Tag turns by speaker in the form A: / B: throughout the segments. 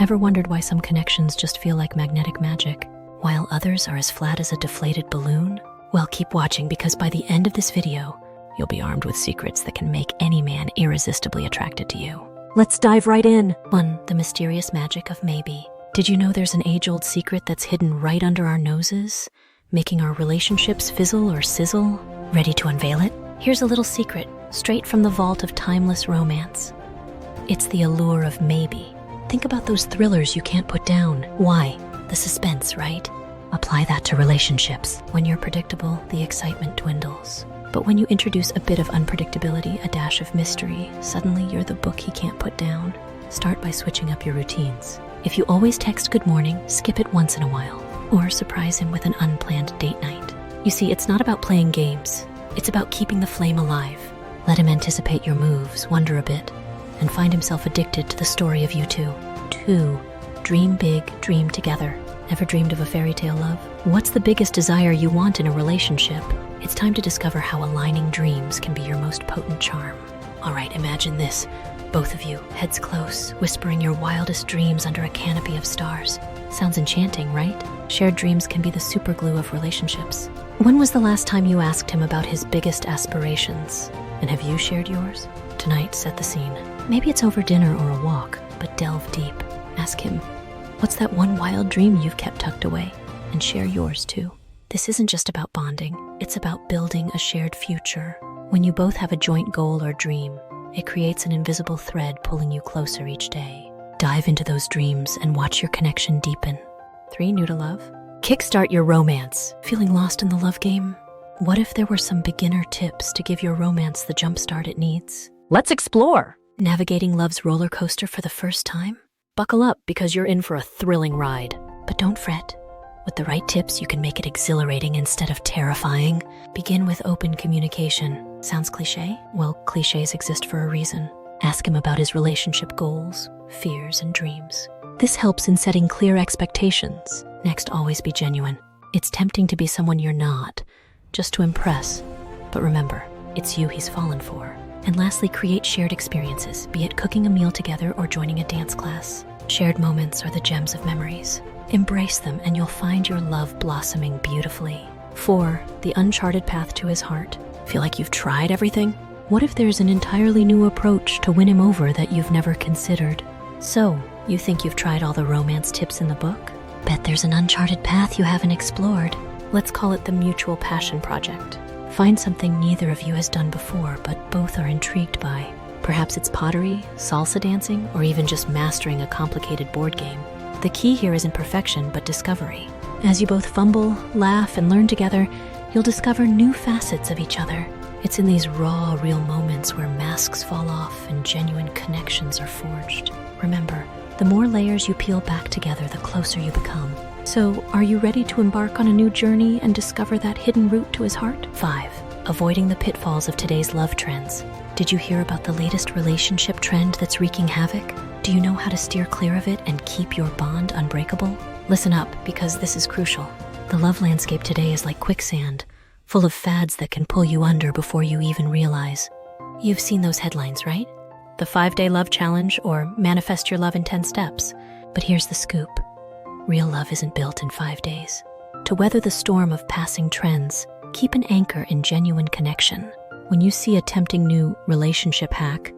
A: Ever wondered why some connections just feel like magnetic magic, while others are as flat as a deflated balloon? Well, keep watching, because by the end of this video, you'll be armed with secrets that can make any man irresistibly attracted to you. Let's dive right in. 1. The mysterious magic of maybe. Did you know there's an age-old secret that's hidden right under our noses, making our relationships fizzle or sizzle? Ready to unveil it? Here's a little secret, straight from the vault of timeless romance. It's the allure of maybe. Think about those thrillers you can't put down. Why? The suspense, right? Apply that to relationships. When you're predictable, the excitement dwindles. But when you introduce a bit of unpredictability, a dash of mystery, suddenly you're the book he can't put down. Start by switching up your routines. If you always text good morning, skip it once in a while, or surprise him with an unplanned date night. You see, it's not about playing games. It's about keeping the flame alive. Let him anticipate your moves, wonder a bit, and find himself addicted to the story of you two. 2. Dream big, dream together. Ever dreamed of a fairy tale love? What's the biggest desire you want in a relationship? It's time to discover how aligning dreams can be your most potent charm. All right, imagine this. Both of you, heads close, whispering your wildest dreams under a canopy of stars. Sounds enchanting, right? Shared dreams can be the superglue of relationships. When was the last time you asked him about his biggest aspirations? And have you shared yours? Tonight, set the scene. Maybe it's over dinner or a walk, but delve deep. Ask him, what's that one wild dream you've kept tucked away? And share yours too. This isn't just about bonding, it's about building a shared future. When you both have a joint goal or dream, it creates an invisible thread pulling you closer each day. Dive into those dreams and watch your connection deepen. 3. New to love. Kickstart your romance. Feeling lost in the love game? What if there were some beginner tips to give your romance the jumpstart it needs?
B: Let's explore.
A: Navigating love's roller coaster for the first time? Buckle up, because you're in for a thrilling ride. But don't fret. With the right tips, you can make it exhilarating instead of terrifying. Begin with open communication. Sounds cliche? Well, cliches exist for a reason. Ask him about his relationship goals, fears, and dreams. This helps in setting clear expectations. Next, always be genuine. It's tempting to be someone you're not, just to impress. But remember, it's you he's fallen for. And lastly, create shared experiences, be it cooking a meal together or joining a dance class. Shared moments are the gems of memories. Embrace them and you'll find your love blossoming beautifully. 4. The Uncharted Path to his heart. Feel like you've tried everything? What if there's an entirely new approach to win him over that you've never considered? So, you think you've tried all the romance tips in the book? Bet there's an uncharted path you haven't explored. Let's call it the Mutual Passion Project. Find something neither of you has done before, but both are intrigued by. Perhaps it's pottery, salsa dancing, or even just mastering a complicated board game. The key here isn't perfection, but discovery. As you both fumble, laugh, and learn together, you'll discover new facets of each other. It's in these raw, real moments where masks fall off and genuine connections are forged. Remember, the more layers you peel back together, the closer you become. So, are you ready to embark on a new journey and discover that hidden route to his heart? 5. Avoiding the pitfalls of today's love trends. Did you hear about the latest relationship trend that's wreaking havoc? Do you know how to steer clear of it and keep your bond unbreakable? Listen up, because this is crucial. The love landscape today is like quicksand, full of fads that can pull you under before you even realize. You've seen those headlines, right? The 5-day love challenge or manifest your love in 10 steps. But here's the scoop. Real love isn't built in 5 days. To weather the storm of passing trends, keep an anchor in genuine connection. When you see a tempting new relationship hack,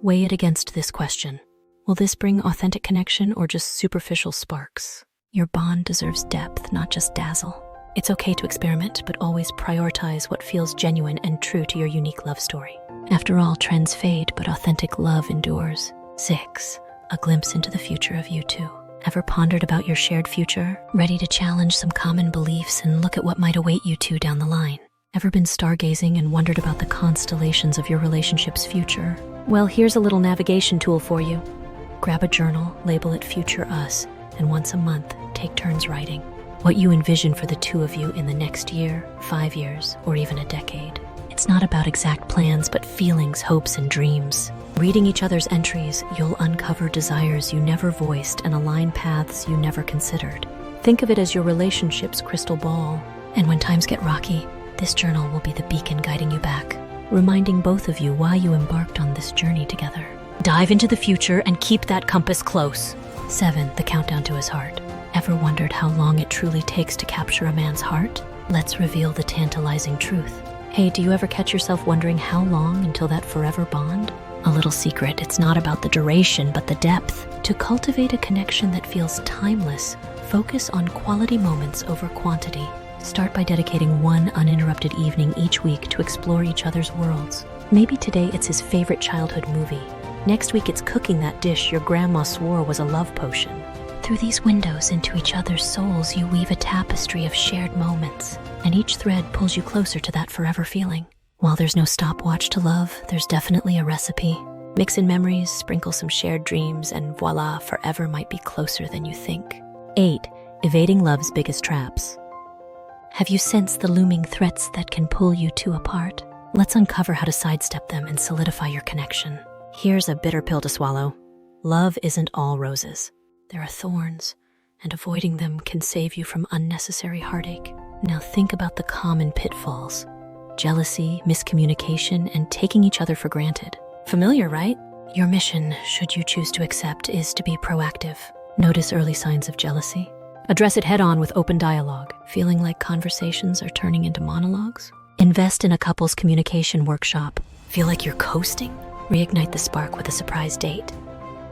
A: weigh it against this question. Will this bring authentic connection or just superficial sparks? Your bond deserves depth, not just dazzle. It's okay to experiment, but always prioritize what feels genuine and true to your unique love story. After all, trends fade, but authentic love endures. 6. A glimpse into the future of you two. Ever pondered about your shared future? Ready to challenge some common beliefs and look at what might await you two down the line? Ever been stargazing and wondered about the constellations of your relationship's future? Well, here's a little navigation tool for you. Grab a journal, label it Future Us, and once a month, take turns writing what you envision for the two of you in the next year, 5 years, or even a decade. It's not about exact plans, but feelings, hopes, and dreams. Reading each other's entries, you'll uncover desires you never voiced and align paths you never considered. Think of it as your relationship's crystal ball. And when times get rocky, this journal will be the beacon guiding you back, reminding both of you why you embarked on this journey together. Dive into the future and keep that compass close. 7. The countdown to his heart. Ever wondered how long it truly takes to capture a man's heart? Let's reveal the tantalizing truth. Hey, do you ever catch yourself wondering how long until that forever bond? A little secret, it's not about the duration, but the depth. To cultivate a connection that feels timeless, focus on quality moments over quantity. Start by dedicating one uninterrupted evening each week to explore each other's worlds. Maybe today it's his favorite childhood movie. Next week it's cooking that dish your grandma swore was a love potion. Through these windows into each other's souls, you weave a tapestry of shared moments, and each thread pulls you closer to that forever feeling. While there's no stopwatch to love, there's definitely a recipe. Mix in memories, sprinkle some shared dreams, and voila, forever might be closer than you think. 8. Evading love's biggest traps. Have you sensed the looming threats that can pull you two apart? Let's uncover how to sidestep them and solidify your connection. Here's a bitter pill to swallow. Love isn't all roses. There are thorns, and avoiding them can save you from unnecessary heartache. Now think about the common pitfalls: jealousy, miscommunication, and taking each other for granted. Familiar, right? Your mission, should you choose to accept, is to be proactive. Notice early signs of jealousy. Address it head-on with open dialogue. Feeling like conversations are turning into monologues? Invest in a couples communication workshop. Feel like you're coasting? Reignite the spark with a surprise date.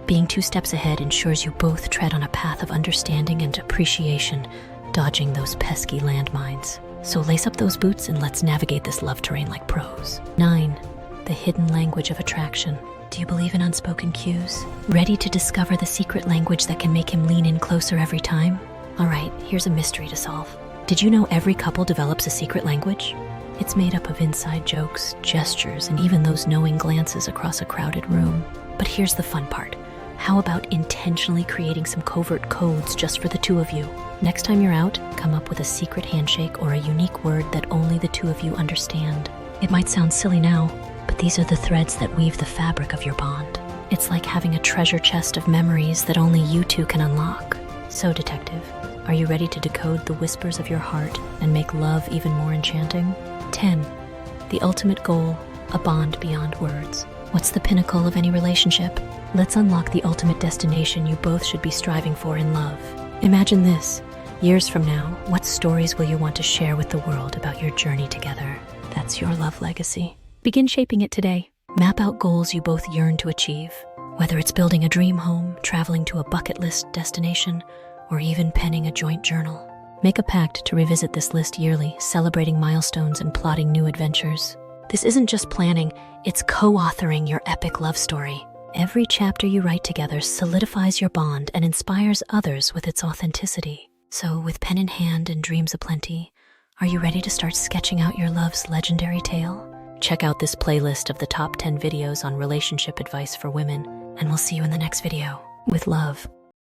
A: Being 2 steps ahead ensures you both tread on a path of understanding and appreciation, dodging those pesky landmines. So lace up those boots and let's navigate this love terrain like pros. 9. The hidden language of attraction. Do you believe in unspoken cues? Ready to discover the secret language that can make him lean in closer every time? All right, here's a mystery to solve. Did you know every couple develops a secret language? It's made up of inside jokes, gestures, and even those knowing glances across a crowded room. But here's the fun part. How about intentionally creating some covert codes just for the two of you? Next time you're out, come up with a secret handshake or a unique word that only the two of you understand. It might sound silly now, but these are the threads that weave the fabric of your bond. It's like having a treasure chest of memories that only you two can unlock. So, detective, are you ready to decode the whispers of your heart and make love even more enchanting? 10. The ultimate goal, a bond beyond words. What's the pinnacle of any relationship? Let's unlock the ultimate destination you both should be striving for in love. Imagine this. Years from now, what stories will you want to share with the world about your journey together? That's your love legacy. Begin shaping it today. Map out goals you both yearn to achieve. Whether it's building a dream home, traveling to a bucket list destination, or even penning a joint journal. Make a pact to revisit this list yearly, celebrating milestones and plotting new adventures. This isn't just planning, it's co-authoring your epic love story. Every chapter you write together solidifies your bond and inspires others with its authenticity. So, with pen in hand and dreams aplenty, are you ready to start sketching out your love's legendary tale? Check out this playlist of the top 10 videos on relationship advice for women, and we'll see you in the next video. With love.